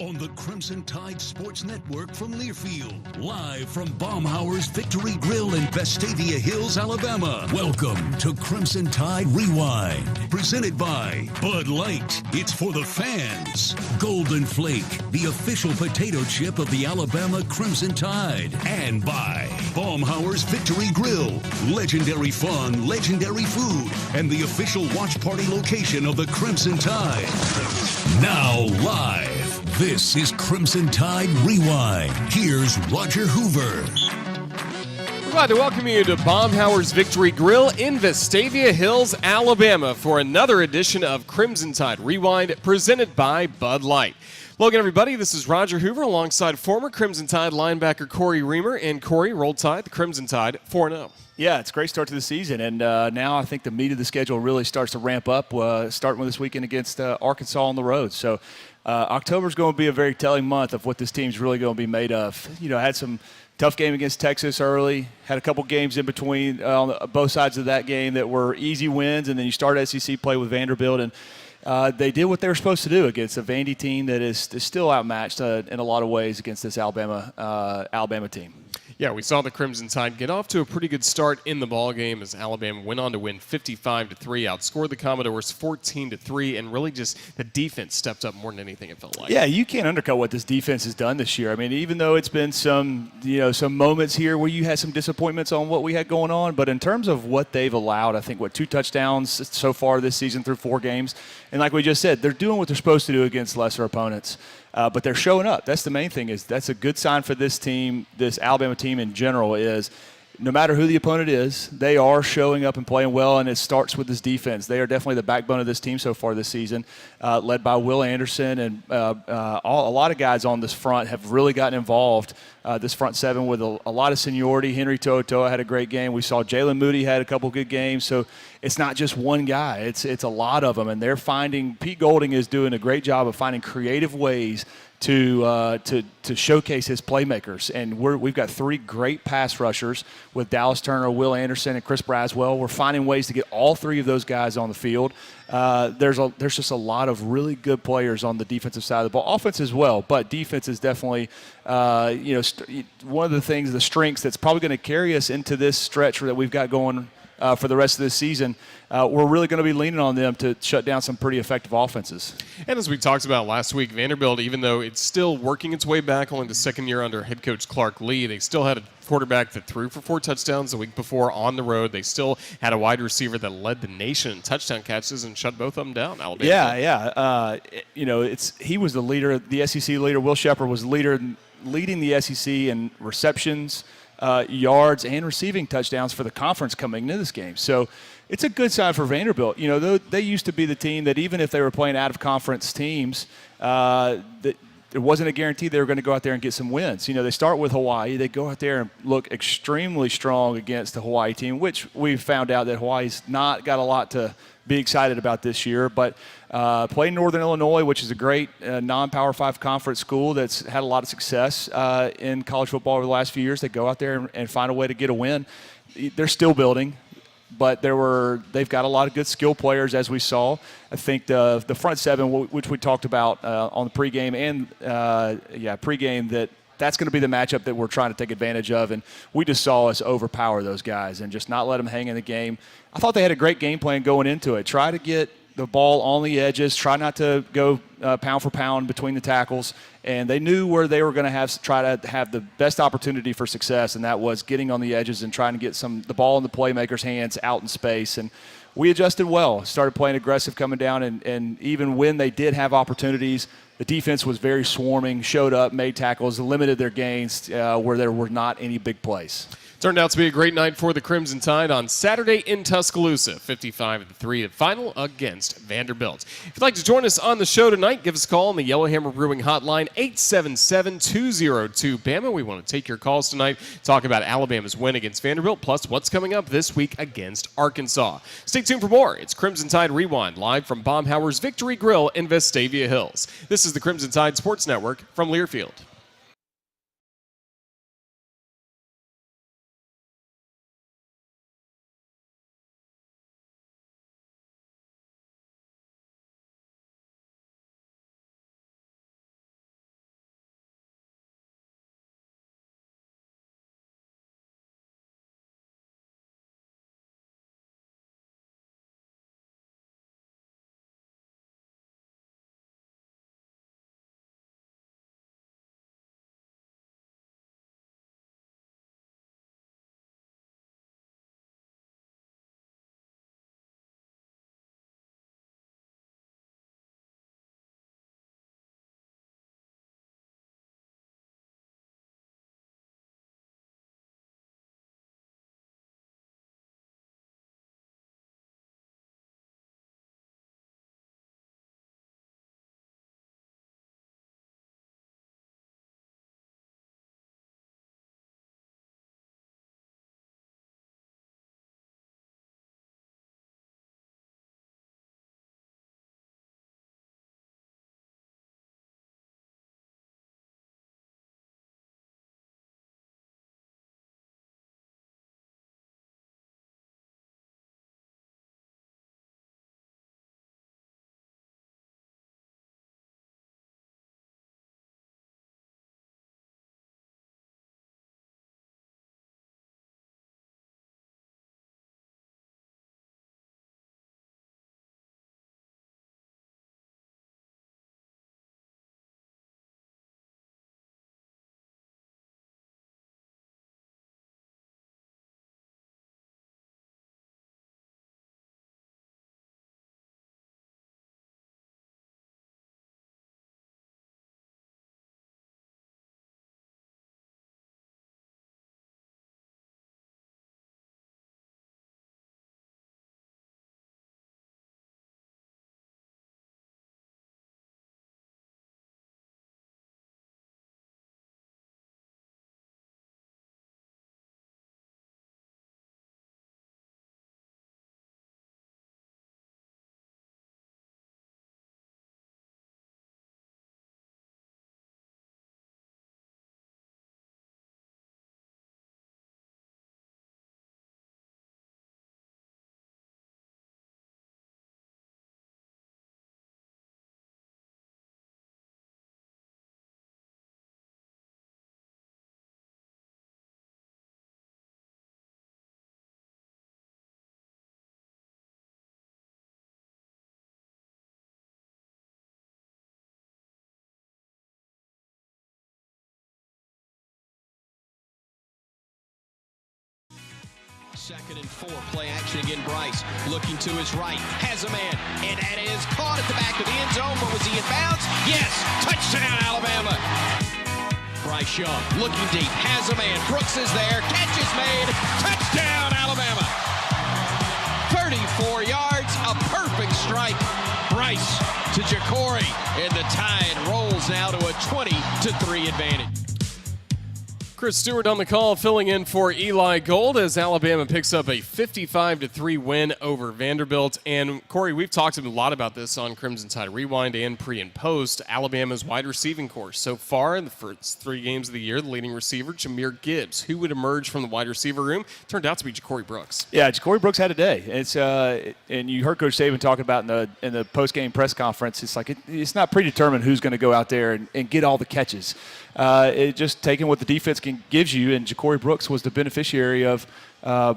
on the Crimson Tide Sports Network from Learfield. Live from Baumhauer's Victory Grill in Vestavia Hills, Alabama. Welcome to Crimson Tide Rewind. Presented by Bud Light. It's for the fans. Golden Flake, the official potato chip of the Alabama Crimson Tide. And by Baumhauer's Victory Grill. Legendary fun, legendary food, and the official watch party location of the Crimson Tide. Now live, this is Crimson Tide Rewind. Here's Roger Hoover. We're glad to welcome you to Baumhauer's Victory Grill in Vestavia Hills, Alabama for another edition of Crimson Tide Rewind presented by Bud Light. Welcome, everybody. This is Roger Hoover alongside former Crimson Tide linebacker Corey Reamer. And Corey, roll Tide, the Crimson Tide 4-0. Yeah, it's a great start to the season, and now I think the meat of the schedule really starts to ramp up, starting with this weekend against Arkansas on the road. So October's going to be a very telling month of what this team's really going to be made of. You know, had some tough game against Texas early, had a couple games in between on both sides of that game that were easy wins, and then you start SEC play with Vanderbilt, and they did what they were supposed to do against a Vandy team that is still outmatched in a lot of ways against this Alabama team. Yeah, we saw the Crimson Tide get off to a pretty good start in the ballgame as Alabama went on to win 55-3, outscored the Commodores 14-3, and really just the defense stepped up more than anything, it felt like. Yeah, you can't undercut what this defense has done this year. I mean, even though it's been some moments here where you had some disappointments on what we had going on, but in terms of what they've allowed, I think, 2 touchdowns so far this season through 4 games. And like we just said, they're doing what they're supposed to do against lesser opponents. But they're showing up. That's the main thing. That's a good sign for this team, this Alabama team in general, is no matter who the opponent is, they are showing up and playing well, and it starts with this defense. They are definitely the backbone of this team so far this season, led by Will Anderson, and a lot of guys on this front have really gotten involved, this front seven, with a lot of seniority. Henry To'oTo'o had a great game. We saw Jalen Moody had a couple good games. So it's not just one guy. It's a lot of them, and they're finding – Pete Golding is doing a great job of finding creative ways to showcase his playmakers. And we've got 3 great pass rushers with Dallas Turner, Will Anderson, and Chris Braswell. We're finding ways to get all 3 of those guys on the field. There's just a lot of really good players on the defensive side of the ball. Offense as well, but defense is definitely one of the things, the strengths that's probably going to carry us into this stretch that we've got going for the rest of this season. We're really going to be leaning on them to shut down some pretty effective offenses. And as we talked about last week, Vanderbilt, even though it's still working its way back, only the second year under head coach Clark Lee, they still had a quarterback that threw for 4 touchdowns the week before on the road. They still had a wide receiver that led the nation in touchdown catches and shut both of them down. Alabama. Yeah. He was the leader, the SEC leader. Will Shepard was leading the SEC in receptions, yards, and receiving touchdowns for the conference coming into this game. So it's a good sign for Vanderbilt. You know, they used to be the team that even if they were playing out-of-conference teams, there wasn't a guarantee they were going to go out there and get some wins. You know, they start with Hawaii. They go out there and look extremely strong against the Hawaii team, which we've found out that Hawaii's not got a lot to be excited about this year. But playing Northern Illinois, which is a great non-Power 5 conference school that's had a lot of success in college football over the last few years. They go out there and find a way to get a win. They're still building, but they've got a lot of good skill players, as we saw. I think the front seven, which we talked about on the pregame that's going to be the matchup that we're trying to take advantage of. And we just saw us overpower those guys and just not let them hang in the game. I thought they had a great game plan going into it. Try to get the ball on the edges, try not to go pound for pound between the tackles. And they knew where they were going to try to have the best opportunity for success, and that was getting on the edges and trying to get the ball in the playmakers' hands out in space. And we adjusted well, started playing aggressive coming down, and even when they did have opportunities, the defense was very swarming, showed up, made tackles, limited their gains where there were not any big plays. Turned out to be a great night for the Crimson Tide on Saturday in Tuscaloosa, 55-3 at final against Vanderbilt. If you'd like to join us on the show tonight, give us a call on the Yellowhammer Brewing Hotline, 877-202-BAMA. We want to take your calls tonight, talk about Alabama's win against Vanderbilt, plus what's coming up this week against Arkansas. Stay tuned for more. It's Crimson Tide Rewind, live from Baumhauer's Victory Grill in Vestavia Hills. This is the Crimson Tide Sports Network from Learfield. 2nd and 4, play action again. Bryce looking to his right, has a man, and that is caught at the back of the end zone. But was he in bounds? Yes, touchdown Alabama. Bryce Young looking deep, has a man, Brooks is there, catch is made, touchdown Alabama. 34 yards, a perfect strike. Bryce to Jacory, and the Tide rolls now to a 20-3 advantage. Chris Stewart on the call, filling in for Eli Gold as Alabama picks up a 55-3 win over Vanderbilt. And Corey, we've talked a lot about this on Crimson Tide Rewind and pre and post. Alabama's wide receiving corps so far in the first 3 games of the year, the leading receiver, Jahmyr Gibbs, who would emerge from the wide receiver room, turned out to be Jacory Brooks. Yeah, Jacory Brooks had a day. It's and you heard Coach Saban talking about in the post game press conference. It's like it's not predetermined who's going to go out there and get all the catches. It just taking what the defense gives you, and Jacory Brooks was the beneficiary of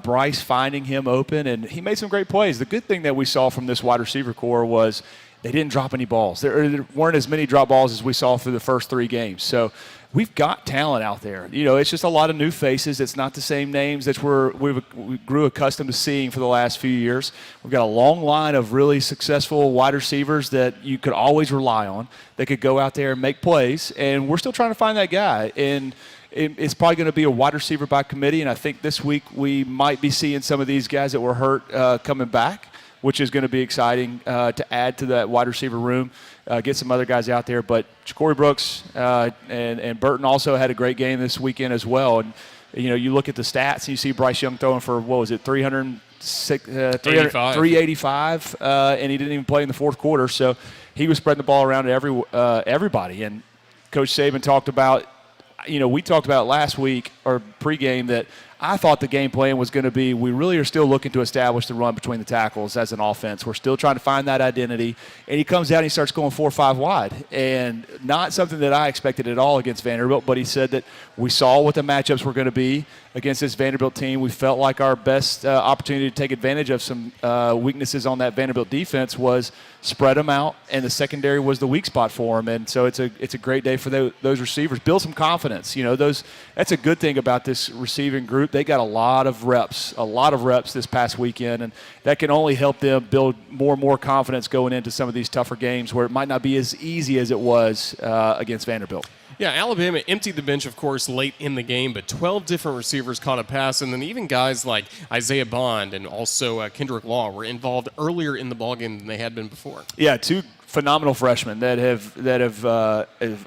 Bryce finding him open, and he made some great plays. The good thing that we saw from this wide receiver core was they didn't drop any balls. There weren't as many drop balls as we saw through the first 3 games. So we've got talent out there. You know, it's just a lot of new faces. It's not the same names that we grew accustomed to seeing for the last few years. We've got a long line of really successful wide receivers that you could always rely on. They could go out there and make plays, and we're still trying to find that guy. And it's probably going to be a wide receiver by committee, and I think this week we might be seeing some of these guys that were hurt coming back, which is going to be exciting to add to that wide receiver room, get some other guys out there. But Jacory Brooks and Burton also had a great game this weekend as well. And, you know, you look at the stats and you see Bryce Young throwing for, 385, and he didn't even play in the fourth quarter. So he was spreading the ball around to everybody. And Coach Saban talked about, you know, we talked about last week or pregame that I thought the game plan was going to be we really are still looking to establish the run between the tackles as an offense. We're still trying to find that identity. And he comes out and he starts going 4 or 5 wide. And not something that I expected at all against Vanderbilt, but he said that we saw what the matchups were going to be against this Vanderbilt team. We felt like our best opportunity to take advantage of some weaknesses on that Vanderbilt defense was spread them out, and the secondary was the weak spot for them. And so it's a great day for those receivers. Build some confidence. You know, that's a good thing about this receiving group. They got a lot of reps this past weekend, and that can only help them build more and more confidence going into some of these tougher games where it might not be as easy as it was against Vanderbilt. Yeah, Alabama emptied the bench, of course, late in the game, but 12 different receivers caught a pass, and then even guys like Isaiah Bond and also Kendrick Law were involved earlier in the ballgame than they had been before. Yeah, 2 phenomenal freshmen that have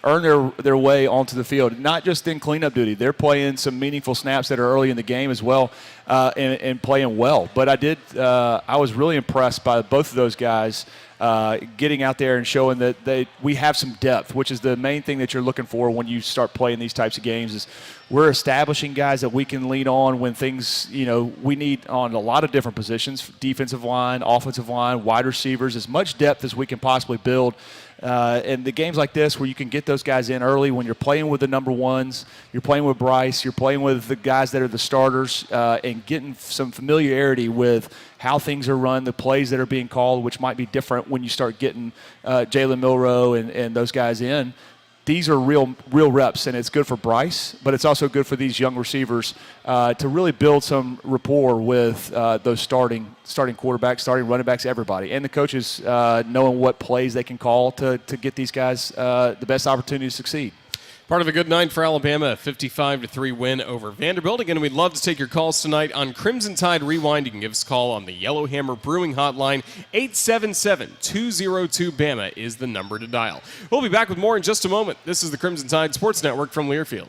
earned their way onto the field, not just in cleanup duty. They're playing some meaningful snaps that are early in the game as well, and playing well. But I was really impressed by both of those guys getting out there and showing that we have some depth, which is the main thing that you're looking for when you start playing these types of games. Is we're establishing guys that we can lean on when things, you know, we need on a lot of different positions: defensive line, offensive line, wide receivers, as much depth as we can possibly build. And the games like this where you can get those guys in early when you're playing with the number ones, you're playing with Bryce, you're playing with the guys that are the starters, and getting some familiarity with how things are run, the plays that are being called, which might be different when you start getting Jalen Milroe and those guys in. These are real reps, and it's good for Bryce, but it's also good for these young receivers to really build some rapport with those starting quarterbacks, starting running backs, everybody, and the coaches knowing what plays they can call to get these guys the best opportunity to succeed. Part of a good night for Alabama, a 55-3 win over Vanderbilt. Again, we'd love to take your calls tonight on Crimson Tide Rewind. You can give us a call on the Yellowhammer Brewing Hotline. 877-202-BAMA is the number to dial. We'll be back with more in just a moment. This is the Crimson Tide Sports Network from Learfield.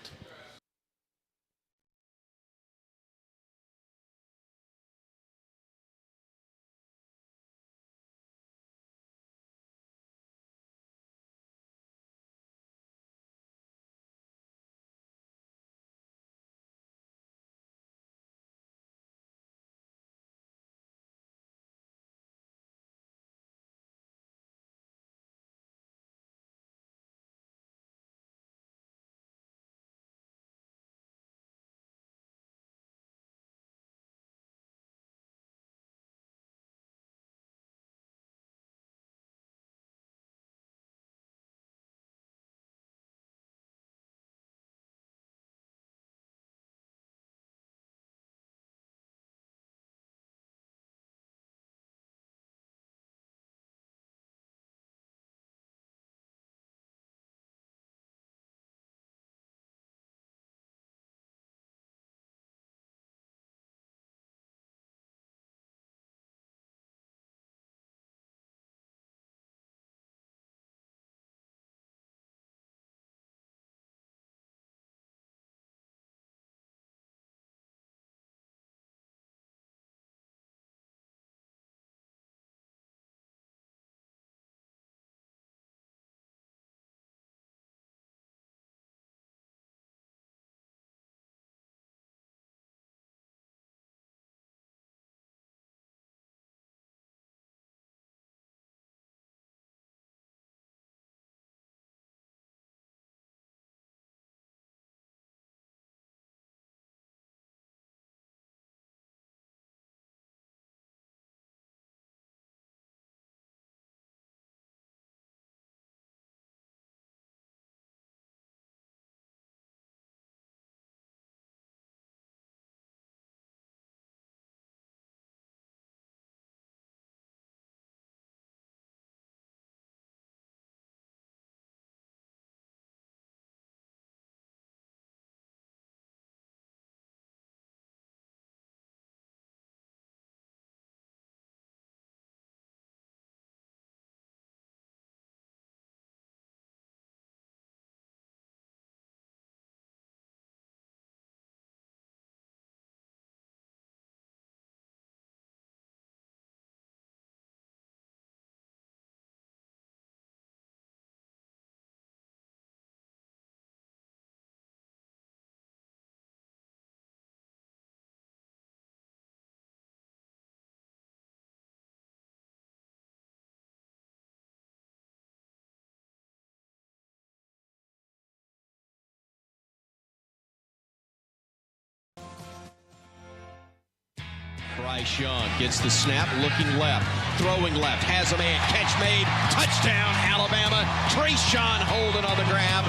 Bryce Young gets the snap, looking left, throwing left, has a man, catch made, touchdown, Alabama. Trayshawn Holden on the grab,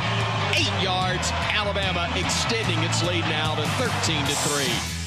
8 yards. Alabama extending its lead now to 13-3.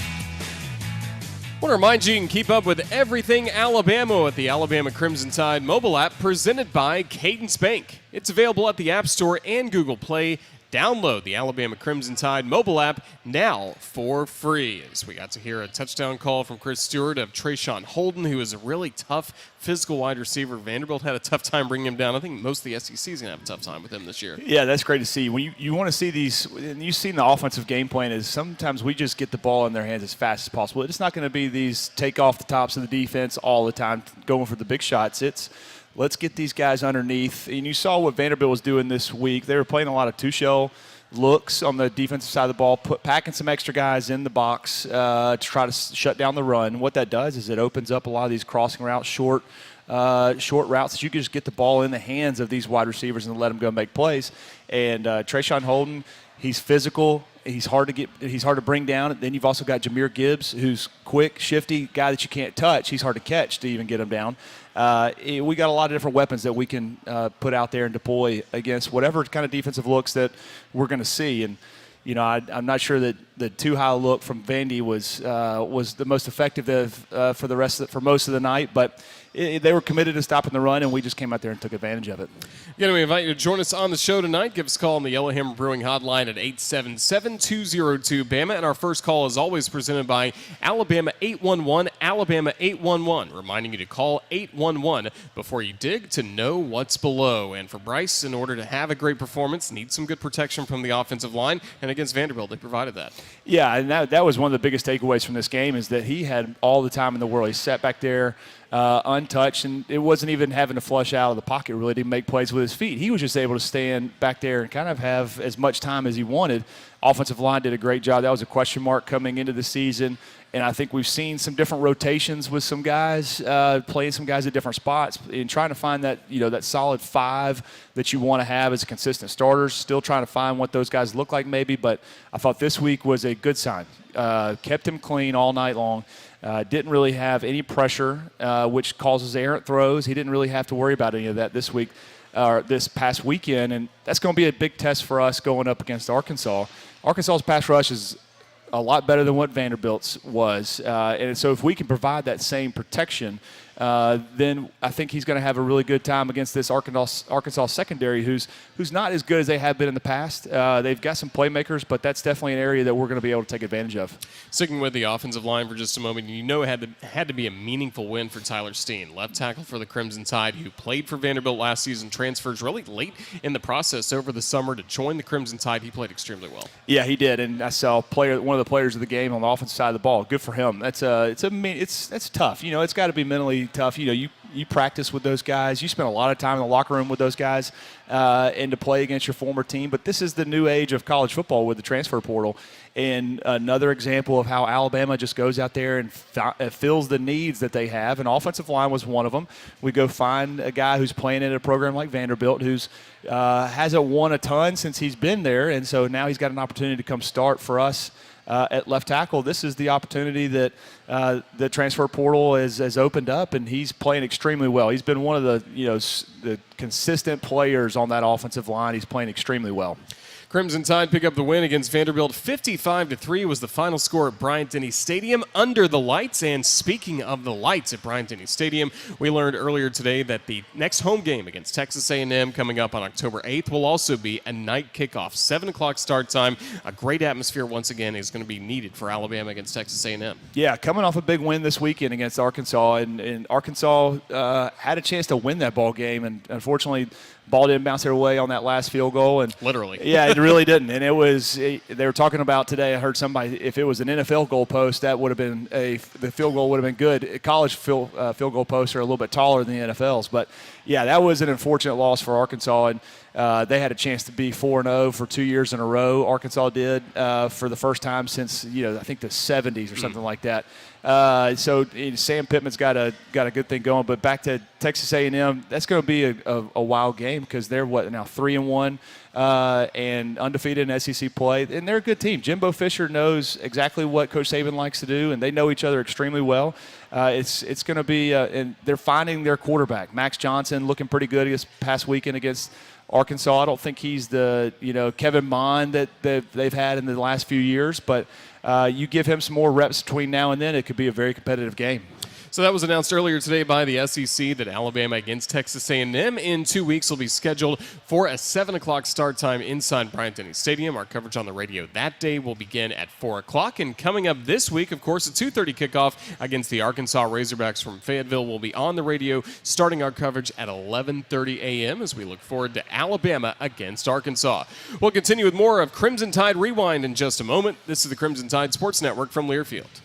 I want to remind you can keep up with everything Alabama with the Alabama Crimson Tide mobile app presented by Cadence Bank. It's available at the App Store and Google Play. Download the Alabama Crimson Tide mobile app now for free. As we got to hear a touchdown call from Chris Stewart of Trayshawn Holden, who is a really tough physical wide receiver. Vanderbilt had a tough time bringing him down. I think most of the SEC is going to have a tough time with him this year. Yeah, that's great to see. When you want to see these, and you've seen the offensive game plan is sometimes we just get the ball in their hands as fast as possible. It's not going to be these take off the tops of the defense all the time going for the big shots. It's let's get these guys underneath. And you saw what Vanderbilt was doing this week. They were playing a lot of two-shell looks on the defensive side of the ball, packing some extra guys in the box to try to shut down the run. What that does is it opens up a lot of these crossing routes, short routes that you can just get the ball in the hands of these wide receivers and let them go make plays. And Trayshawn Holden, he's physical. He's hard to bring down. Then you've also got Jahmyr Gibbs, who's quick, shifty, guy that you can't touch. He's hard to catch to even get him down. We got a lot of different weapons that we can put out there and deploy against whatever kind of defensive looks that we're going to see. And you know, I'm not sure that the too high look from Vandy was the most effective for most of the night, but they were committed to stopping the run, and we just came out there and took advantage of it. Again, we invite you to join us on the show tonight. Give us a call on the Yellowhammer Brewing Hotline at 877-202-BAMA. And our first call is always presented by Alabama 811, Alabama 811, reminding you to call 811 before you dig to know what's below. And for Bryce, in order to have a great performance, needs some good protection from the offensive line. And against Vanderbilt, they provided that. Yeah, and that was one of the biggest takeaways from this game is that he had all the time in the world. He sat back there untouched, and it wasn't even having to flush out of the pocket really to make plays with his feet. He was just able to stand back there and kind of have as much time as he wanted. Offensive line did a great job. That was a question mark coming into the season, and I think we've seen some different rotations with some guys, playing some guys at different spots and trying to find that, you know, that solid five that you want to have as a consistent starters. Still trying to find what those guys look like maybe, but I thought this week was a good sign. Kept him clean all night long. Didn't really have any pressure, which causes errant throws. He didn't really have to worry about any of that this week, or this past weekend, and that's going to be a big test for us going up against Arkansas. Arkansas's pass rush is a lot better than what Vanderbilt's was, and so if we can provide that same protection, then I think he's going to have a really good time against this Arkansas secondary, who's not as good as they have been in the past. They've got some playmakers, but that's definitely an area that we're going to be able to take advantage of. Sticking with the offensive line for just a moment, you know it had to be a meaningful win for Tyler Steen, left tackle for the Crimson Tide, who played for Vanderbilt last season, transfers really late in the process over the summer to join the Crimson Tide. He played extremely well. Yeah, he did, and I saw one of the players of the game on the offensive side of the ball. Good for him. That's tough. You know, it's got to be mentally tough. You know, you practice with those guys. You spend a lot of time in the locker room with those guys and to play against your former team. But this is the new age of college football with the transfer portal. And another example of how Alabama just goes out there and fills the needs that they have. And offensive line was one of them. We go find a guy who's playing in a program like Vanderbilt who's hasn't won a ton since he's been there. And so now he's got an opportunity to come start for us at left tackle. This is the opportunity that the transfer portal has opened up, and he's playing extremely well. He's been one of the consistent players on that offensive line. He's playing extremely well. Crimson Tide pick up the win against Vanderbilt. 55-3 was the final score at Bryant-Denny Stadium under the lights. And speaking of the lights at Bryant-Denny Stadium, we learned earlier today that the next home game against Texas A&M coming up on October 8th will also be a night kickoff, 7 o'clock start time. A great atmosphere once again is going to be needed for Alabama against Texas A&M. Yeah, coming off a big win this weekend against Arkansas, and Arkansas had a chance to win that ball game, and unfortunately ball didn't bounce their way on that last field goal. And literally. Yeah, it really didn't. And they were talking about today, I heard somebody, if it was an NFL goalpost, that would have been the field goal would have been good. College field goal posts are a little bit taller than the NFL's. But, yeah, that was an unfortunate loss for Arkansas. And they had a chance to be 4-0 for 2 years in a row. Arkansas did for the first time since, I think the 70s or something like that. So Sam Pittman's got a good thing going. But back to Texas A&M, that's going to be a wild game because they're now 3-1. and undefeated in SEC play, and they're a good team. Jimbo Fisher knows exactly what Coach Saban likes to do, and they know each other extremely well. It's going to be, and they're finding their quarterback. Max Johnson looking pretty good this past weekend against Arkansas. I don't think he's the Kevin Mond that they've had in the last few years, but you give him some more reps between now and then, it could be a very competitive game. So that was announced earlier today by the SEC that Alabama against Texas A&M in 2 weeks will be scheduled for a 7 o'clock start time inside Bryant-Denny Stadium. Our coverage on the radio that day will begin at 4 o'clock. And coming up this week, of course, a 2:30 kickoff against the Arkansas Razorbacks from Fayetteville will be on the radio, starting our coverage at 11:30 a.m. as we look forward to Alabama against Arkansas. We'll continue with more of Crimson Tide Rewind in just a moment. This is the Crimson Tide Sports Network from Learfield.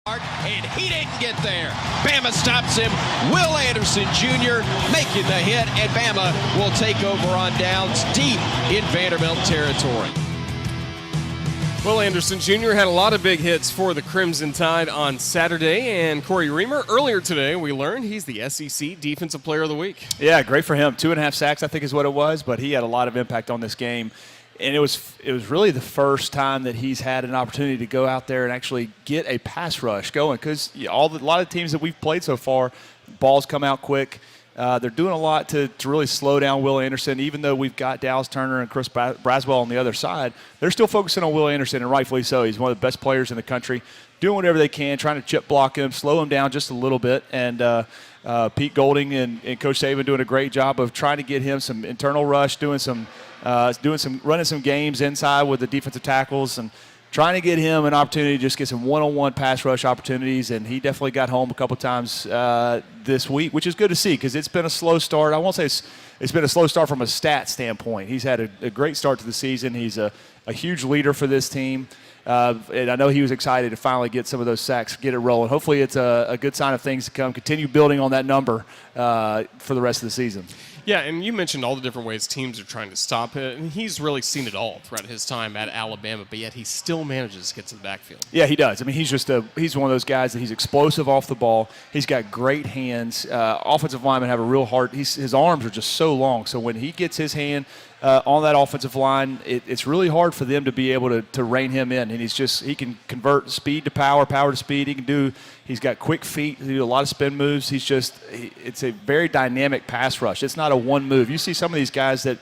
And he didn't get there. Bama stops him. Will Anderson Jr. making the hit, and Bama will take over on downs deep in Vanderbilt territory. Will Anderson Jr. had a lot of big hits for the Crimson Tide on Saturday, and Corey Reamer, earlier today, we learned he's the SEC Defensive Player of the Week. Yeah, great for him. 2.5 sacks, I think is what it was, but he had a lot of impact on this game. And it was really the first time that he's had an opportunity to go out there and actually get a pass rush going, because a lot of teams that we've played so far, balls come out quick. They're doing a lot to really slow down Will Anderson. Even though we've got Dallas Turner and Chris Braswell on the other side, they're still focusing on Will Anderson, and rightfully so. He's one of the best players in the country, doing whatever they can, trying to chip block him, slow him down just a little bit. And Pete Golding and Coach Saban doing a great job of trying to get him some internal rush, running some games inside with the defensive tackles, and trying to get him an opportunity to just get some one-on-one pass rush opportunities, and he definitely got home a couple times this week, which is good to see because it's been a slow start. I won't say it's been a slow start from a stat standpoint. He's had a great start to the season. He's a huge leader for this team. And I know he was excited to finally get some of those sacks, get it rolling. Hopefully it's a good sign of things to come. Continue building on that number for the rest of the season. Yeah, and you mentioned all the different ways teams are trying to stop it, and he's really seen it all throughout his time at Alabama, but yet he still manages to get to the backfield. Yeah, he does. I mean, he's one of those guys that he's explosive off the ball. He's got great hands. Offensive linemen have a real hard – his arms are just so long, so when he gets his hand on that offensive line, it's really hard for them to be able to rein him in, and he can convert speed to power, power to speed. He's got quick feet. He do a lot of spin moves. It's a very dynamic pass rush. It's not a one move. You see some of these guys that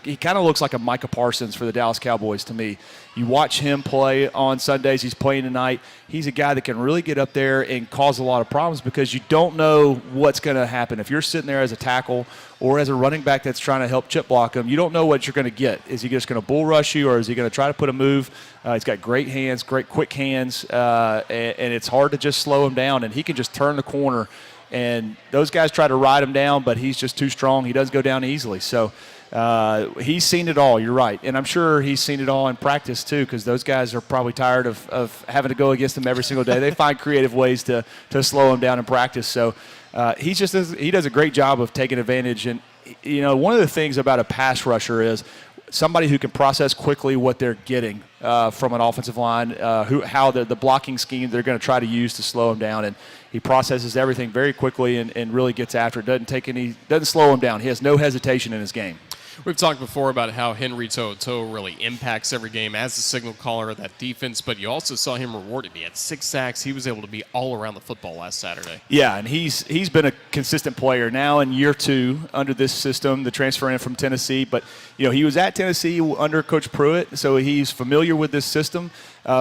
he kind of looks like a Micah Parsons for the Dallas Cowboys to me. You watch him play on Sundays. He's playing tonight. He's a guy that can really get up there and cause a lot of problems because you don't know what's going to happen. If you're sitting there as a tackle or as a running back that's trying to help chip block him, you don't know what you're going to get. Is he just going to bull rush you or is he going to try to put a move? He's got great hands, great quick hands, and it's hard to just slow him down. And he can just turn the corner. And those guys try to ride him down, but he's just too strong. He doesn't go down easily. So he's seen it all. You're right. And I'm sure he's seen it all in practice too because those guys are probably tired of having to go against him every single day. They find creative ways to slow him down in practice. So he does a great job of taking advantage. And, one of the things about a pass rusher is somebody who can process quickly what they're getting from an offensive line, how the blocking scheme they're going to try to use to slow him down. And he processes everything very quickly and really gets after it. Doesn't slow him down. He has no hesitation in his game. We've talked before about how Henry To'oTo'o really impacts every game as the signal caller of that defense, but you also saw him rewarded. He had 6 sacks. He was able to be all around the football last Saturday. Yeah, and he's been a consistent player now in year 2 under this system, the transfer in from Tennessee. But, he was at Tennessee under Coach Pruitt, so he's familiar with this system.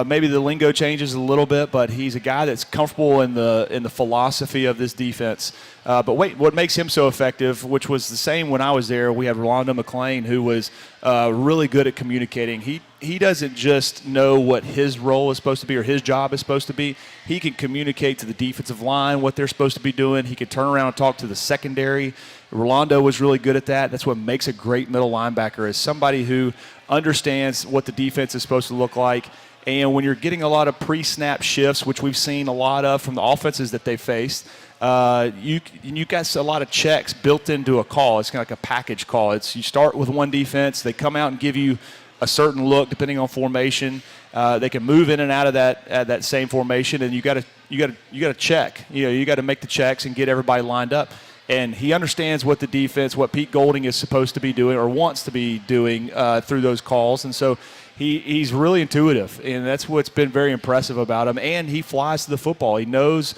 Maybe the lingo changes a little bit, but he's a guy that's comfortable in the philosophy of this defense. But what makes him so effective, which was the same when I was there, we had Rolando McClain, who was really good at communicating. He doesn't just know what his role is supposed to be or his job is supposed to be. He can communicate to the defensive line what they're supposed to be doing. He can turn around and talk to the secondary. Rolando was really good at that. That's what makes a great middle linebacker, is somebody who understands what the defense is supposed to look like. And when you're getting a lot of pre-snap shifts, which we've seen a lot of from the offenses that they faced, you got a lot of checks built into a call. It's kind of like a package call. You start with one defense. They come out and give you a certain look depending on formation. They can move in and out of that same formation, and you got to check. You got to make the checks and get everybody lined up. And he understands what the defense, what Pete Golding is supposed to be doing or wants to be doing through those calls. And so he's really intuitive, and that's what's been very impressive about him. And he flies to the football. He knows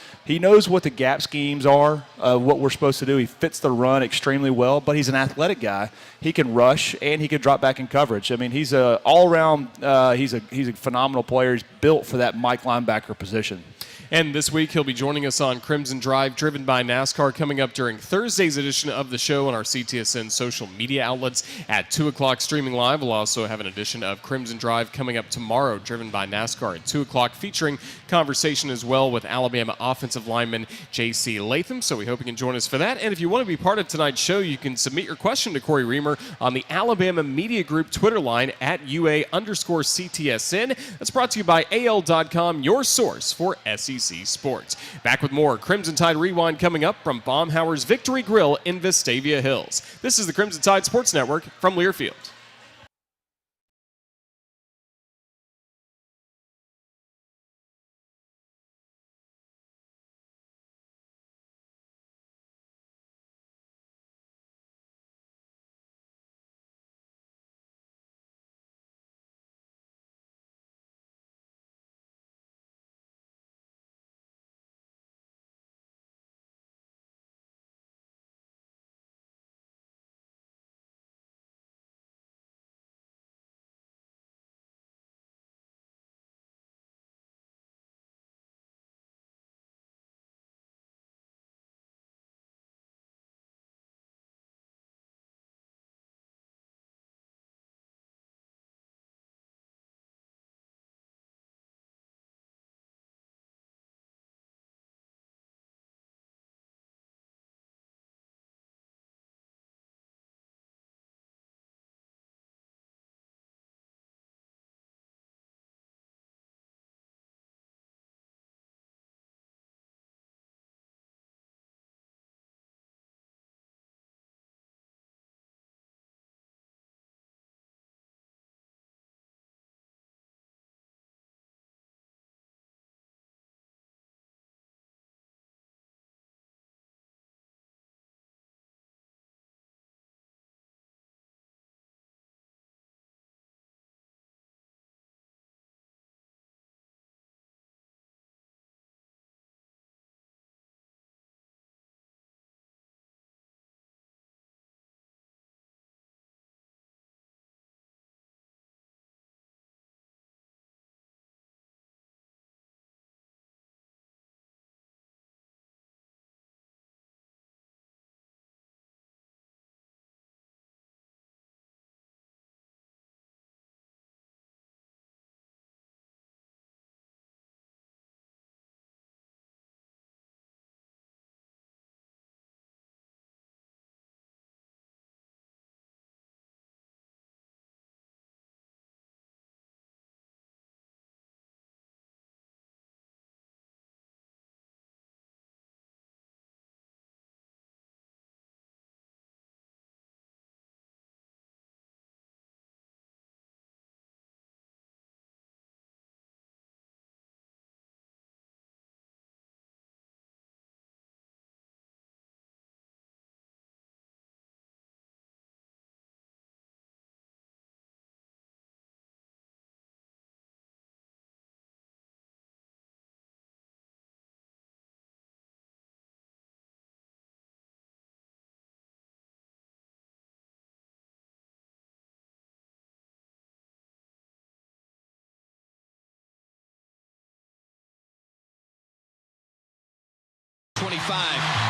what the gap schemes are, what we're supposed to do. He fits the run extremely well, but he's an athletic guy. He can rush, and he can drop back in coverage. I mean, he's a all-around he's a phenomenal player. He's built for that Mike linebacker position. And this week, he'll be joining us on Crimson Drive, driven by NASCAR, coming up during Thursday's edition of the show on our CTSN social media outlets at 2 o'clock streaming live. We'll also have an edition of Crimson Drive coming up tomorrow, driven by NASCAR at 2 o'clock, featuring conversation as well with Alabama offensive lineman J.C. Latham. So we hope you can join us for that. And if you want to be part of tonight's show, you can submit your question to Corey Reamer on the Alabama Media Group Twitter line at UA_CTSN. That's brought to you by AL.com, your source for SEC Sports. Back with more Crimson Tide Rewind coming up from Baumhower's Victory Grill in Vestavia Hills. This is the Crimson Tide Sports Network from Learfield.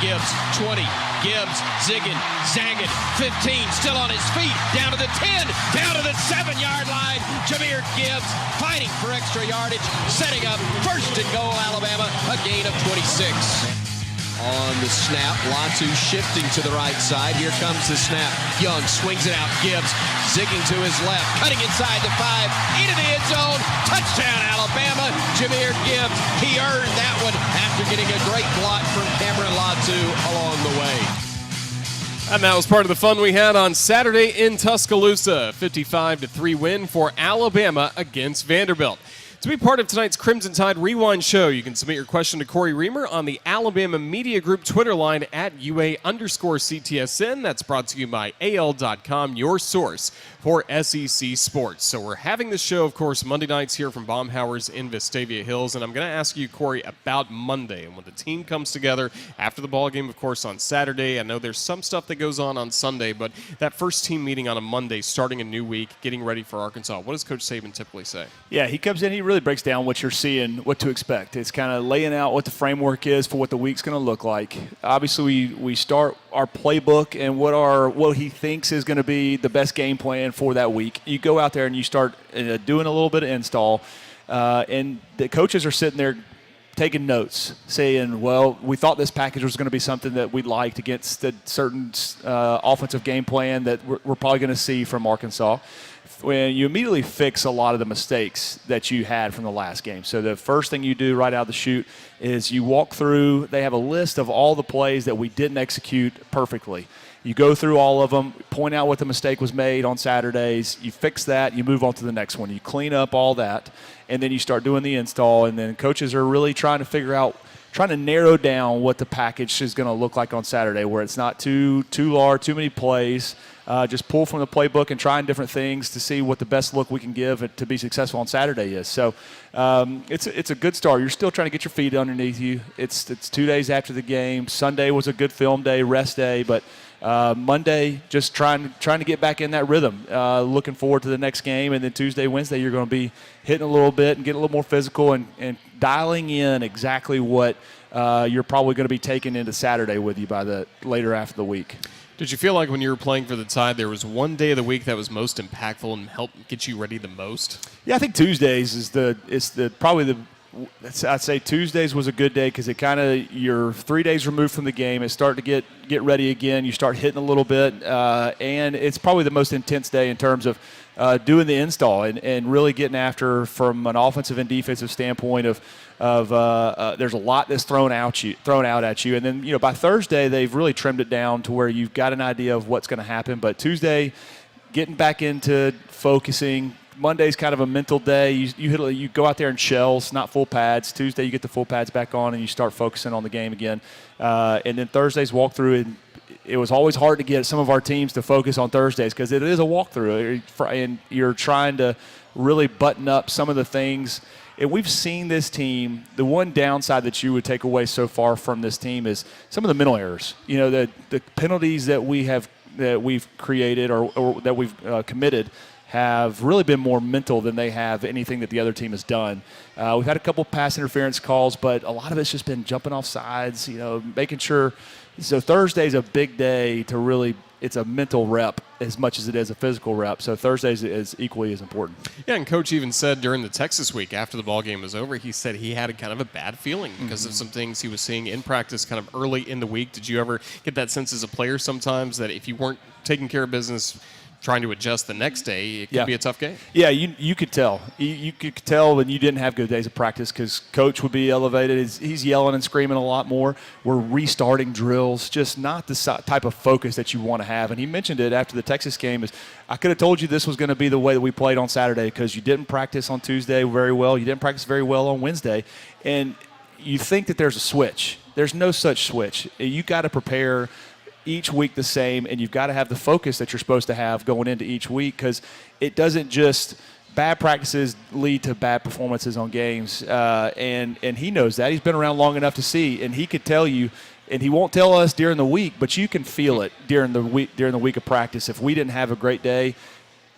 Gibbs, 20. Gibbs, zigging, zagging, 15, still on his feet, down to the 10, down to the 7-yard line. Jahmyr Gibbs fighting for extra yardage, setting up first and goal, Alabama, a gain of 26. On the snap, Latu shifting to the right side. Here comes the snap. Young swings it out. Gibbs zigging to his left, cutting inside the 5, into the end zone. Touchdown, Alabama. Jahmyr Gibbs, he earned that one after getting a great block from Cameron Latu along the way. And that was part of the fun we had on Saturday in Tuscaloosa. 55-3 win for Alabama against Vanderbilt. To be part of tonight's Crimson Tide Rewind show, you can submit your question to Corey Reamer on the Alabama Media Group Twitter line at UA_CTSN. That's brought to you by AL.com, your source for SEC sports. So we're having this show, of course, Monday nights here from Baumhower's in Vestavia Hills. And I'm going to ask you, Corey, about Monday and when the team comes together after the ball game, of course, on Saturday. I know there's some stuff that goes on Sunday, but that first team meeting on a Monday, starting a new week, getting ready for Arkansas. What does Coach Saban typically say? Yeah, he comes in, he really breaks down what you're seeing, what to expect. It's kind of laying out what the framework is for what the week's going to look like. Obviously, we start our playbook and what he thinks is going to be the best game plan for that week. You go out there and you start doing a little bit of install, and the coaches are sitting there taking notes, saying, well, we thought this package was going to be something that we liked against a certain offensive game plan that we're probably going to see from Arkansas. When you immediately fix a lot of the mistakes that you had from the last game. So the first thing you do right out of the chute is you walk through. They have a list of all the plays that we didn't execute perfectly. You go through all of them, point out what the mistake was made on Saturdays. You fix that, you move on to the next one. You clean up all that, and then you start doing the install. And then coaches are really trying to narrow down what the package is going to look like on Saturday, where it's not too large, too many plays. Just pull from the playbook and trying different things to see what the best look we can give to be successful on Saturday is. So it's a good start. You're still trying to get your feet underneath you. It's 2 days after the game. Sunday was a good film day, rest day, but Monday just trying to get back in that rhythm. Looking forward to the next game, and then Tuesday, Wednesday you're going to be hitting a little bit and getting a little more physical and dialing in exactly what you're probably going to be taking into Saturday with you by the later after the week. Did you feel like when you were playing for the Tide, there was one day of the week that was most impactful and helped get you ready the most? Yeah, I think Tuesdays I'd say Tuesdays was a good day because you're 3 days removed from the game. It's starting to get ready again. You start hitting a little bit, and it's probably the most intense day in terms of doing the install and really getting after from an offensive and defensive standpoint of there's a lot that's thrown out at you. And then, by Thursday, they've really trimmed it down to where you've got an idea of what's going to happen. But Tuesday, getting back into focusing. Monday's kind of a mental day. You go out there in shells, not full pads. Tuesday, you get the full pads back on, and you start focusing on the game again. And then Thursday's walkthrough, and it was always hard to get some of our teams to focus on Thursdays because it is a walkthrough, and you're trying to really button up some of the things. And we've seen this team, the one downside that you would take away so far from this team is some of the mental errors. The penalties that we've created or that we've committed have really been more mental than they have anything that the other team has done. We've had a couple pass interference calls, but a lot of it's just been jumping off sides, making sure. So Thursday's a big day to really – it's a mental rep as much as it is a physical rep. So Thursdays is equally as important. Yeah, and Coach even said during the Texas week after the ball game was over, he said he had kind of a bad feeling because of some things he was seeing in practice kind of early in the week. Did you ever get that sense as a player sometimes that if you weren't taking care of business – trying to adjust the next day, it could be a tough game? Yeah, you could tell. You could tell when you didn't have good days of practice because Coach would be elevated. He's yelling and screaming a lot more. We're restarting drills, just not the type of focus that you want to have. And he mentioned it after the Texas game. I could have told you this was going to be the way that we played on Saturday because you didn't practice on Tuesday very well. You didn't practice very well on Wednesday. And you think that there's a switch. There's no such switch. You got to prepare each week the same, and you've got to have the focus that you're supposed to have going into each week because it doesn't just bad practices lead to bad performances on games, and he knows that. He's been around long enough to see, and he could tell you, and he won't tell us during the week, but you can feel it during the week of practice. If we didn't have a great day,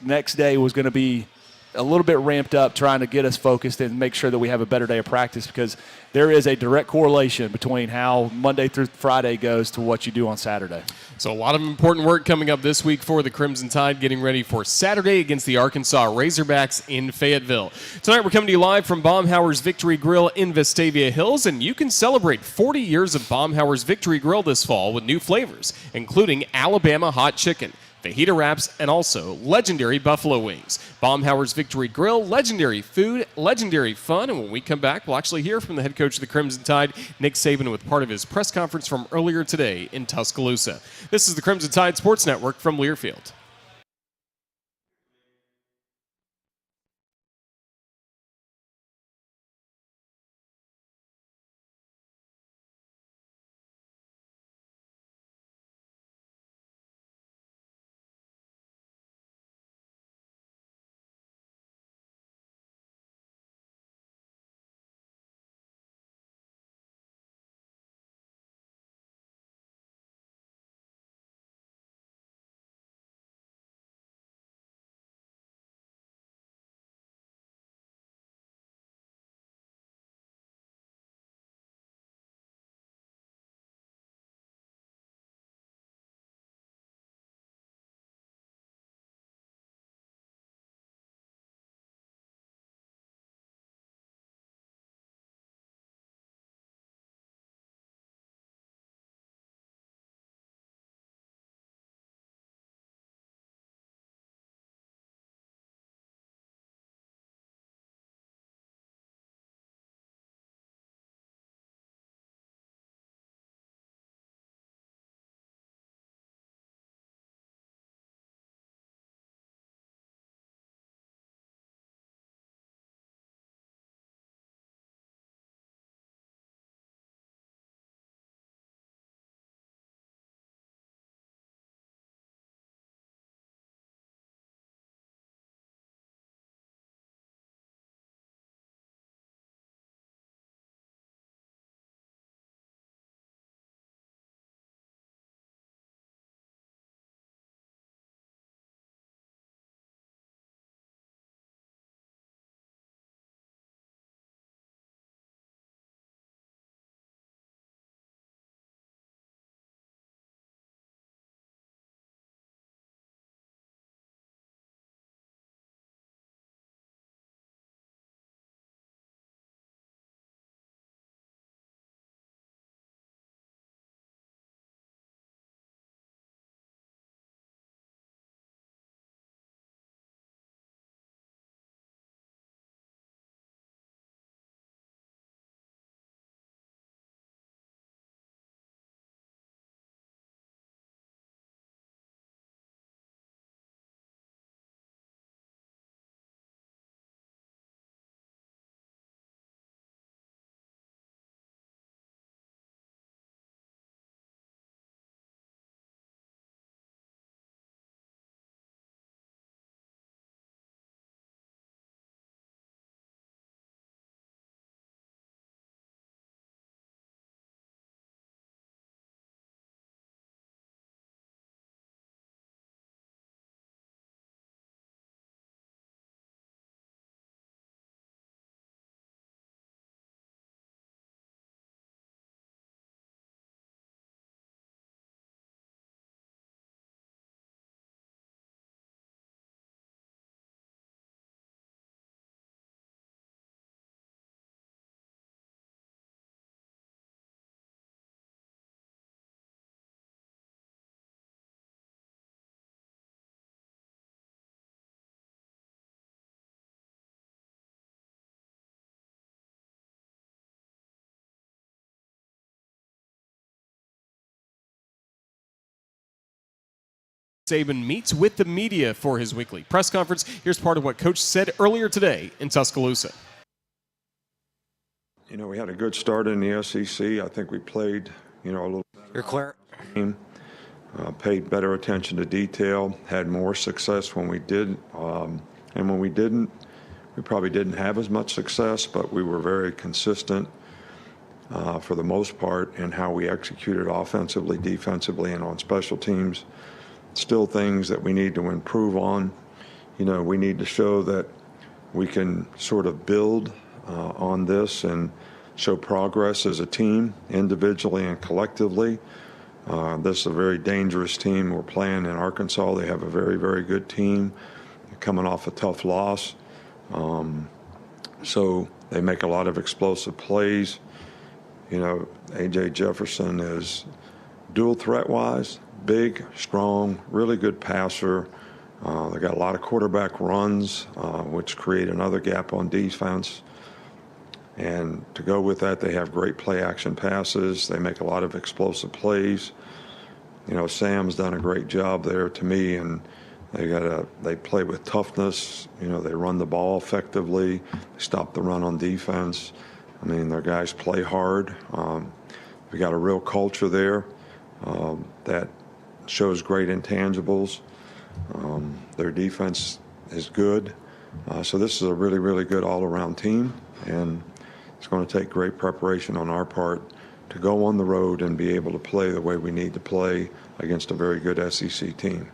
next day was going to be a little bit ramped up trying to get us focused and make sure that we have a better day of practice, because there is a direct correlation between how Monday through Friday goes to what you do on Saturday. So a lot of important work coming up this week for the Crimson Tide, getting ready for Saturday against the Arkansas Razorbacks in Fayetteville. Tonight we're coming to you live from Baumhauer's Victory Grill in Vestavia Hills, and you can celebrate 40 years of Baumhauer's Victory Grill this fall with new flavors, including Alabama hot chicken, fajita wraps, and also legendary buffalo wings. Baumhauer's Victory Grill, legendary food, legendary fun. And when we come back, we'll actually hear from the head coach of the Crimson Tide, Nick Saban, with part of his press conference from earlier today in Tuscaloosa. This is the Crimson Tide Sports Network from Learfield. Saban meets with the media for his weekly press conference. Here's part of what Coach said earlier today in Tuscaloosa. You know, we had a good start in the SEC. I think we played, a little better game, paid better attention to detail, had more success when we did. And when we didn't, we probably didn't have as much success, but we were very consistent for the most part in how we executed offensively, defensively, and on special teams. Still things that we need to improve on. We need to show that we can sort of build on this and show progress as a team, individually and collectively. This is a very dangerous team we're playing in Arkansas. They have a very, very good team coming off a tough loss. So they make a lot of explosive plays. You know, A.J. Jefferson is dual threat-wise, big, strong, really good passer. They got a lot of quarterback runs, which create another gap on defense. And to go with that, they have great play-action passes. They make a lot of explosive plays. You know, Sam's done a great job there to me, and they play with toughness. You know, they run the ball effectively. They stop the run on defense. I mean, their guys play hard. We got a real culture there that shows great intangibles. Their defense is good. So this is a really, really good all-around team, and it's going to take great preparation on our part to go on the road and be able to play the way we need to play against a very good SEC team.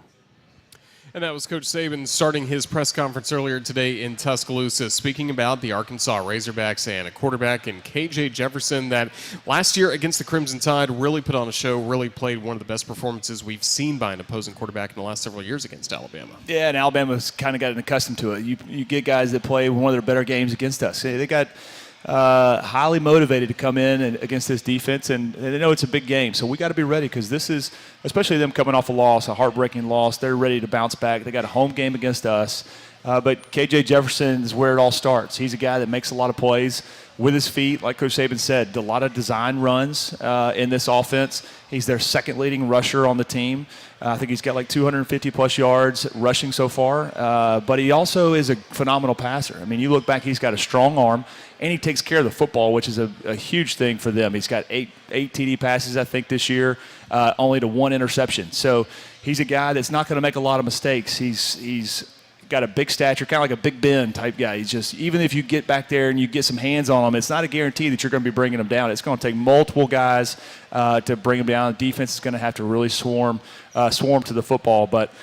And that was Coach Saban starting his press conference earlier today in Tuscaloosa, speaking about the Arkansas Razorbacks and a quarterback in K.J. Jefferson that last year against the Crimson Tide really put on a show, really played one of the best performances we've seen by an opposing quarterback in the last several years against Alabama. Yeah, and Alabama's kind of gotten accustomed to it. You get guys that play one of their better games against us. They got highly motivated to come in and against this defense, and they know it's a big game. So we got to be ready, because this is, especially them coming off a loss, a heartbreaking loss. They're ready to bounce back. They got a home game against us. But K.J. Jefferson is where it all starts. He's a guy that makes a lot of plays with his feet. Like Coach Saban said, a lot of design runs in this offense. He's their second leading rusher on the team. I think he's got like 250-plus yards rushing so far. But he also is a phenomenal passer. I mean, you look back, he's got a strong arm, and he takes care of the football, which is a huge thing for them. He's got eight TD passes, I think, this year, only to one interception. So he's a guy that's not going to make a lot of mistakes. He's got a big stature, kind of like a Big Ben type guy. He's just, even if you get back there and you get some hands on him, it's not a guarantee that you're going to be bringing him down. It's going to take multiple guys to bring him down. The defense is going to have to really swarm to the football. But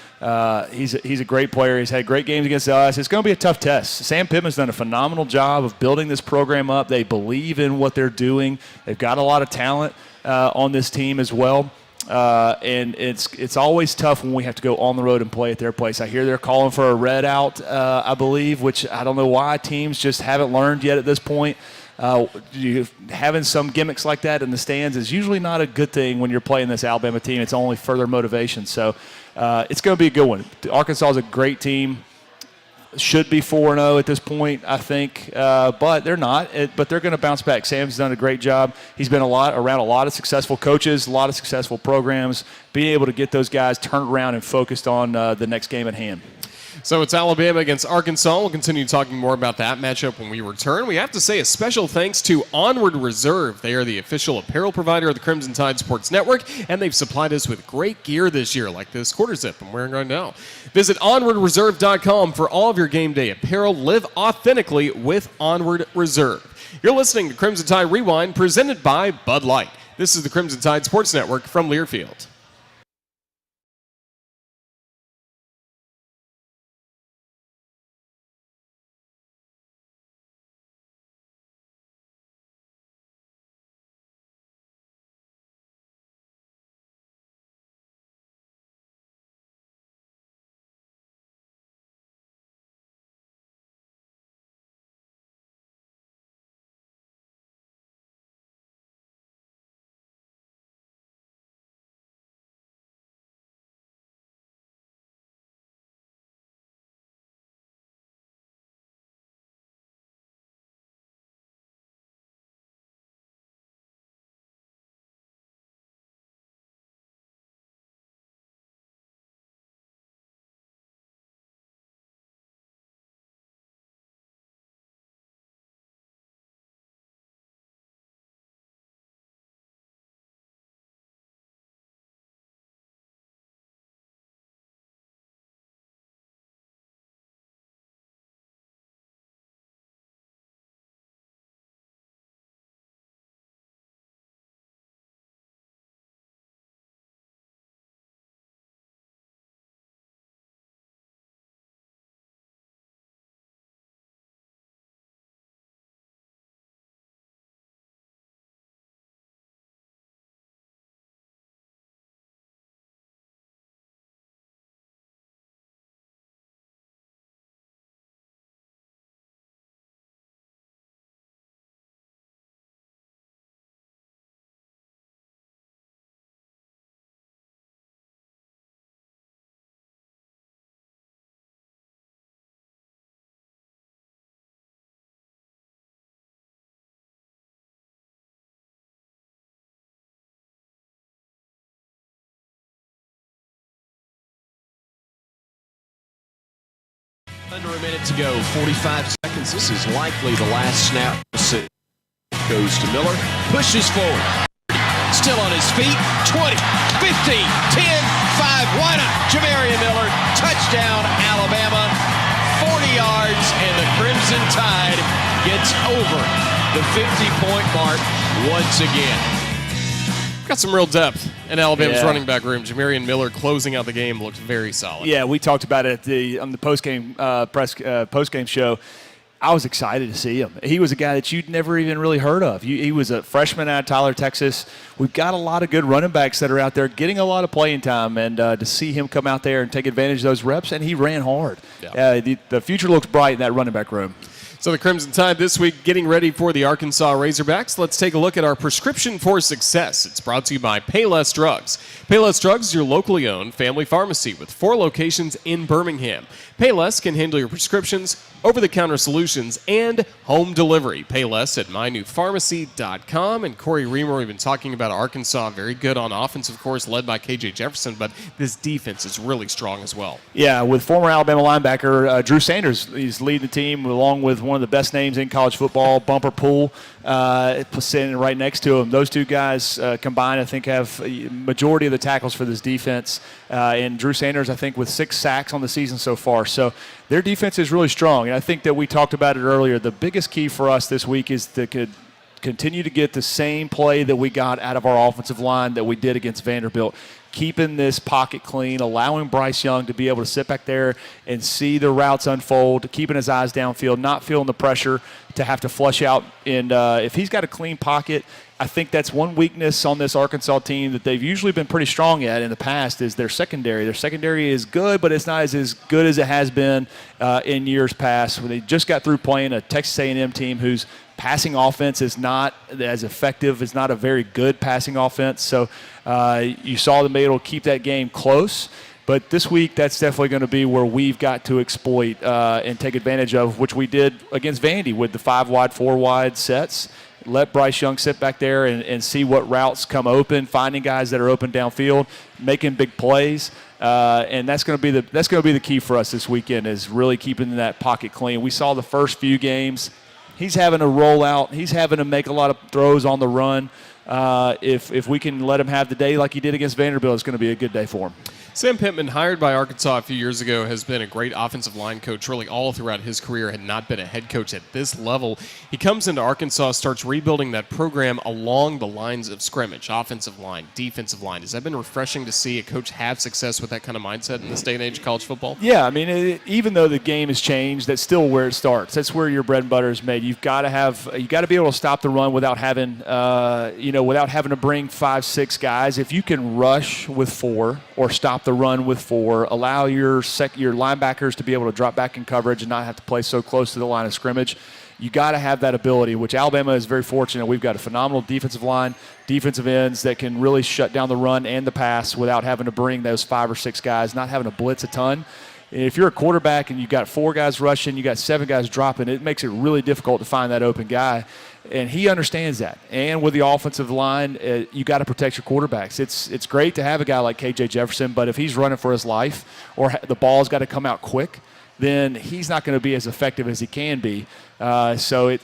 he's a great player. He's had great games against us. It's going to be a tough test. Sam Pittman's done a phenomenal job of building this program up. They believe in what they're doing. They've got a lot of talent on this team as well. And it's always tough when we have to go on the road and play at their place. I hear they're calling for a red out, I believe, which I don't know why teams just haven't learned yet at this point. Having some gimmicks like that in the stands is usually not a good thing when you're playing this Alabama team. It's only further motivation. So it's going to be a good one. Arkansas is a great team. Should be 4-0 at this point, I think, but they're not. But they're going to bounce back. Sam's done a great job. He's been around a lot of successful coaches, a lot of successful programs, being able to get those guys turned around and focused on the next game at hand. So it's Alabama against Arkansas. We'll continue talking more about that matchup when we return. We have to say a special thanks to Onward Reserve. They are the official apparel provider of the Crimson Tide Sports Network, and they've supplied us with great gear this year, like this quarter zip I'm wearing right now. Visit onwardreserve.com for all of your game day apparel. Live authentically with Onward Reserve. You're listening to Crimson Tide Rewind, presented by Bud Light. This is the Crimson Tide Sports Network from Learfield. Under a minute to go, 45 seconds. This is likely the last snap. Goes to Miller, pushes forward. Still on his feet. 20, 15, 10, 5. Why not? Jamarian Miller, touchdown, Alabama. 40 yards, and the Crimson Tide gets over the 50-point mark once again. Got some real depth in Alabama's running back room. Jamarian Miller closing out the game looked very solid. Yeah, we talked about it on the postgame show. I was excited to see him. He was a guy that you'd never even really heard of. He was a freshman out of Tyler, Texas. We've got a lot of good running backs that are out there getting a lot of playing time, and to see him come out there and take advantage of those reps, and he ran hard. Yeah. The future looks bright in that running back room. So the Crimson Tide this week getting ready for the Arkansas Razorbacks. Let's take a look at our prescription for success. It's brought to you by Payless Drugs. Payless Drugs is your locally owned family pharmacy with 4 locations in Birmingham. Payless can handle your prescriptions, over-the-counter solutions, and home delivery. Payless at mynewpharmacy.com. And Corey Reamer, we've been talking about Arkansas, very good on offense, of course, led by KJ Jefferson, but this defense is really strong as well. Yeah, with former Alabama linebacker Drew Sanders, he's leading the team along with one of the best names in college football, Bumper Pool, sitting right next to him. Those two guys combined, I think, have a majority of the tackles for this defense. And Drew Sanders, I think, with 6 sacks on the season so far. So their defense is really strong. And I think that we talked about it earlier. The biggest key for us this week is to continue to get the same play that we got out of our offensive line that we did against Vanderbilt. Keeping this pocket clean, allowing Bryce Young to be able to sit back there and see the routes unfold, keeping his eyes downfield, not feeling the pressure to have to flush out. And if he's got a clean pocket, I think that's one weakness on this Arkansas team that they've usually been pretty strong at in the past is their secondary. Their secondary is good, but it's not as good as it has been in years past. When they just got through playing a Texas A&M team whose passing offense is not as effective, is not a very good passing offense. So you saw them able to keep that game close. But this week, that's definitely going to be where we've got to exploit and take advantage of, which we did against Vandy with the 5-wide, 4-wide sets. Let Bryce Young sit back there and see what routes come open, finding guys that are open downfield, making big plays. And that's going to be the key for us this weekend is really keeping that pocket clean. We saw the first few games. He's having to roll out. He's having to make a lot of throws on the run. If we can let him have the day like he did against Vanderbilt, it's going to be a good day for him. Sam Pittman, hired by Arkansas a few years ago, has been a great offensive line coach really all throughout his career, had not been a head coach at this level. He comes into Arkansas, starts rebuilding that program along the lines of scrimmage, offensive line, defensive line. Has that been refreshing to see a coach have success with that kind of mindset in this day and age of college football? Yeah, I mean, even though the game has changed, that's still where it starts. That's where your bread and butter is made. You've got to be able to stop the run without having to bring 5-6 guys. If you can rush with 4 or stop the run with 4, allow your linebackers to be able to drop back in coverage and not have to play so close to the line of scrimmage. You got to have that ability, which Alabama is very fortunate. We've got a phenomenal defensive line, defensive ends that can really shut down the run and the pass without having to bring those 5 or 6 guys, not having to blitz a ton. If you're a quarterback and you've got 4 guys rushing, you got 7 guys dropping, it makes it really difficult to find that open guy. And he understands that. And with the offensive line, you got to protect your quarterbacks. It's great to have a guy like KJ Jefferson, but if he's running for his life or the ball's got to come out quick, then he's not going to be as effective as he can be. So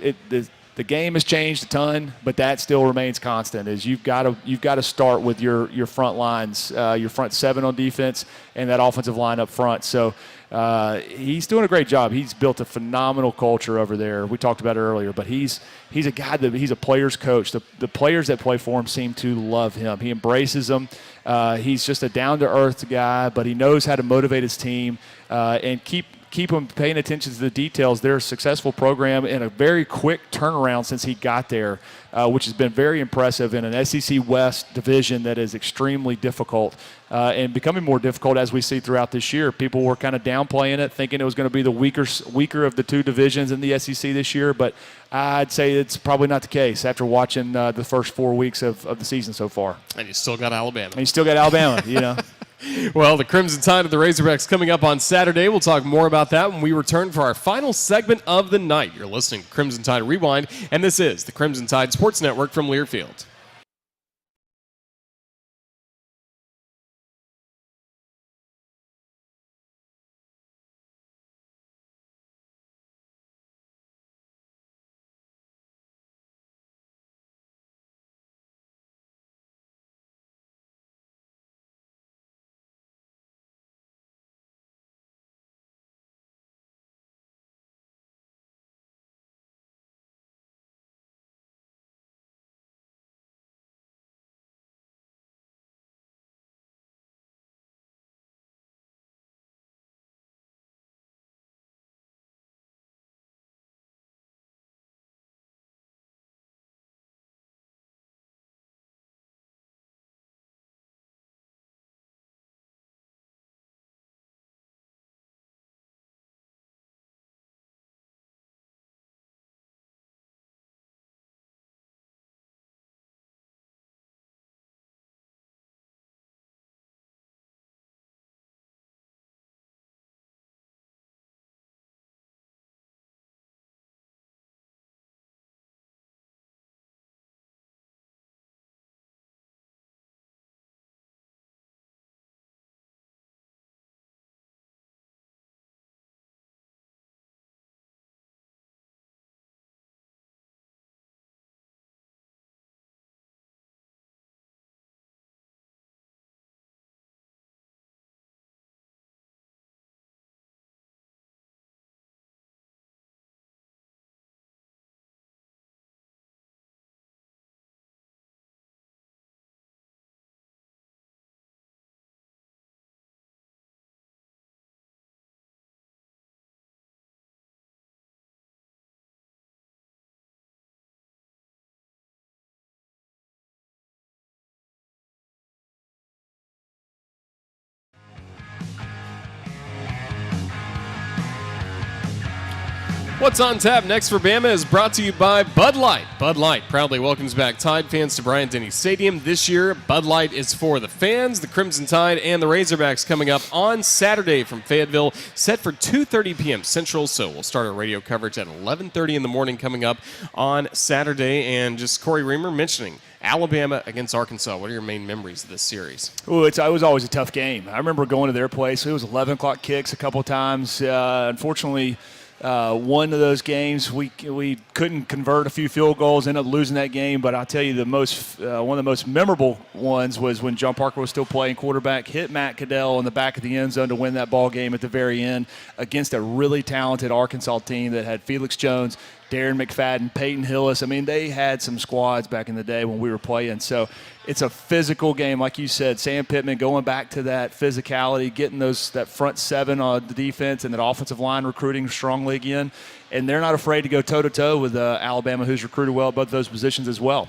the game has changed a ton, but that still remains constant. Is you've got to start with your front lines, your front 7 on defense, and that offensive line up front. So he's doing a great job. He's built a phenomenal culture over there. We talked about it earlier, but he's a guy he's a player's coach. The players that play for him seem to love him. He embraces them. He's just a down-to-earth guy, but he knows how to motivate his team and keep them paying attention to the details. They're a successful program in a very quick turnaround since he got there, which has been very impressive in an SEC West division that is extremely difficult and becoming more difficult as we see throughout this year. People were kind of downplaying it, thinking it was going to be the weaker of the 2 divisions in the SEC this year, but I'd say it's probably not the case after watching the first 4 weeks of the season so far. And you still got Alabama. Well, the Crimson Tide of the Razorbacks coming up on Saturday. We'll talk more about that when we return for our final segment of the night. You're listening to Crimson Tide Rewind, and this is the Crimson Tide Sports Network from Learfield. What's on tap next for Bama is brought to you by Bud Light. Bud Light proudly welcomes back Tide fans to Bryant-Denny Stadium. This year, Bud Light is for the fans. The Crimson Tide and the Razorbacks coming up on Saturday from Fayetteville, set for 2:30 p.m. Central. So we'll start our radio coverage at 11:30 in the morning coming up on Saturday. And just Corey Reamer mentioning Alabama against Arkansas. What are your main memories of this series? Oh, it was always a tough game. I remember going to their place. It was 11 o'clock kicks a couple of times. Unfortunately, one of those games we couldn't convert a few field goals, ended up losing that game. But I'll tell you, one of the most memorable ones was when John Parker was still playing quarterback, hit Matt Caddell in the back of the end zone to win that ball game at the very end against a really talented Arkansas team that had Felix Jones, Darren McFadden, Peyton Hillis. I mean, they had some squads back in the day when we were playing. So it's a physical game, like you said. Sam Pittman going back to that physicality, getting that front seven on the defense and that offensive line recruiting strongly again. And they're not afraid to go toe-to-toe with Alabama, who's recruited well at both those positions as well.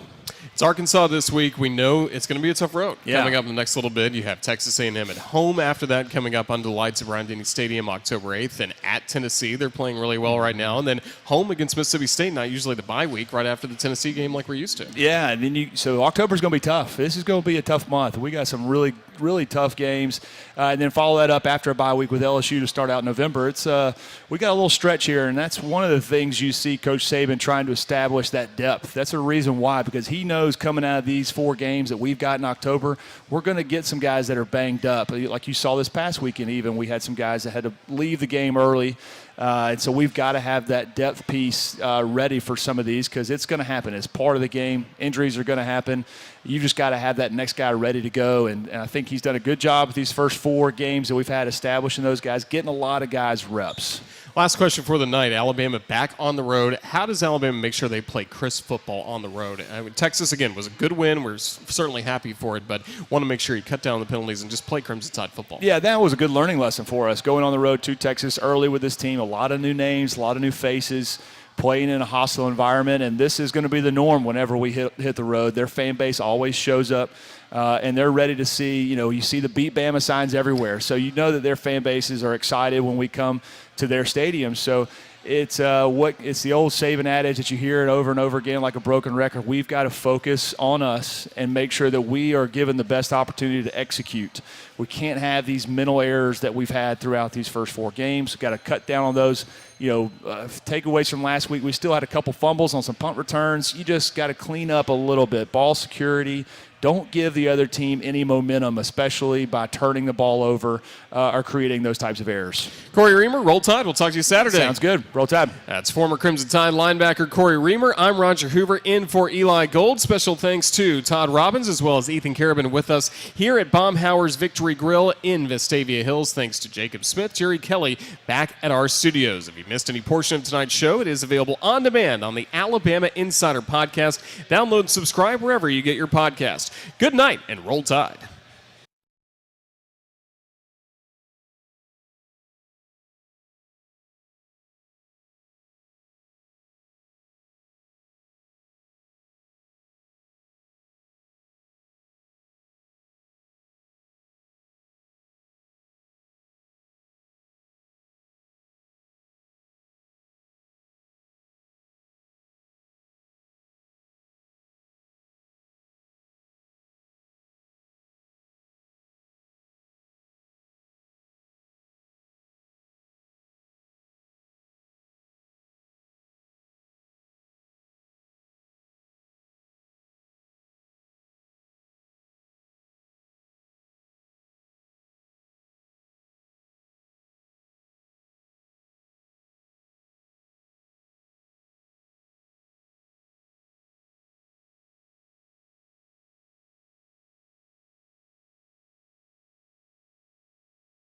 It's Arkansas this week. We know it's going to be a tough road coming up in the next little bit. You have Texas A&M at home after that, coming up under the lights of Bryant-Denny Stadium October 8th. And at Tennessee, they're playing really well right now. And then home against Mississippi State, not usually the bye week, right after the Tennessee game like we're used to. Yeah, and then so October's going to be tough. This is going to be a tough month. We got some really, really tough games. And then follow that up after a bye week with LSU to start out November. It's we got a little stretch here, and that's one of the things you see Coach Saban trying to establish, that depth. That's a reason why, because he knows coming out of these 4 games that we've got in October, we're going to get some guys that are banged up. Like you saw this past weekend even, we had some guys that had to leave the game early. And so we've got to have that depth piece ready for some of these, because it's going to happen. It's part of the game. Injuries are going to happen. You just got to have that next guy ready to go. And I think he's done a good job with these first 4 games that we've had establishing those guys, getting a lot of guys reps. Last question for the night. Alabama back on the road. How does Alabama make sure they play crisp football on the road? Texas, again, was a good win. We're certainly happy for it, but want to make sure you cut down the penalties and just play Crimson Tide football. Yeah, that was a good learning lesson for us, going on the road to Texas early with this team. A lot of new names, a lot of new faces, playing in a hostile environment, and this is going to be the norm whenever we hit the road. Their fan base always shows up, and they're ready to see, you see the Beat Bama signs everywhere. So you know that their fan bases are excited when we come to their stadium. So it's the old Saban adage that you hear it over and over again like a broken record. We've got to focus on us and make sure that we are given the best opportunity to execute. We can't have these mental errors that we've had throughout these first 4 games. We've got to cut down on those, takeaways from last week. We still had a couple fumbles on some punt returns. You just got to clean up a little bit. Ball security. Don't give the other team any momentum, especially by turning the ball over or creating those types of errors. Corey Reamer, Roll Tide. We'll talk to you Saturday. Sounds good. Roll Tide. That's former Crimson Tide linebacker Corey Reamer. I'm Roger Hoover in for Eli Gold. Special thanks to Todd Robbins as well as Ethan Carabin with us here at Baumhower's Victory Grill in Vestavia Hills. Thanks to Jacob Smith, Jerry Kelly back at our studios. If you missed any portion of tonight's show, it is available on demand on the Alabama Insider Podcast. Download and subscribe wherever you get your podcast. Good night and Roll Tide.